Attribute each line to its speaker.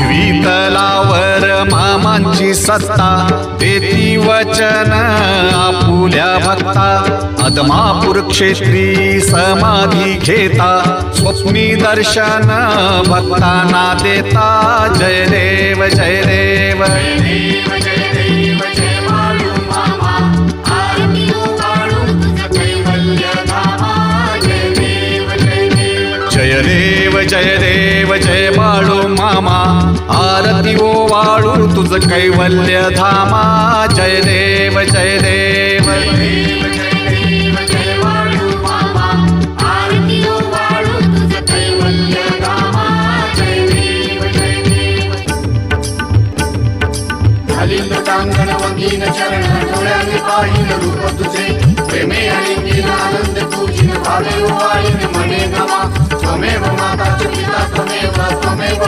Speaker 1: पृथ्वी तलावर मामांची सत्ता देती वचन आपुल्या भक्ता अदमापूर क्षेत्री समाधी घेता स्वप्नी दर्शन भक्तांना देता जय देव जय देव जय देव जय देव जय बाळू मामा आरती ओ वाळू तुझ कैवल्य धामा जय देव जय देव
Speaker 2: टांगण वंगीन चरण डोळ्याने पाहिन रूप तुझे प्रेमे आणि आनंद तुझी भावे वाळीन म्हणे नमा त्वमेव माता च पिता त्वमेव त्वमेव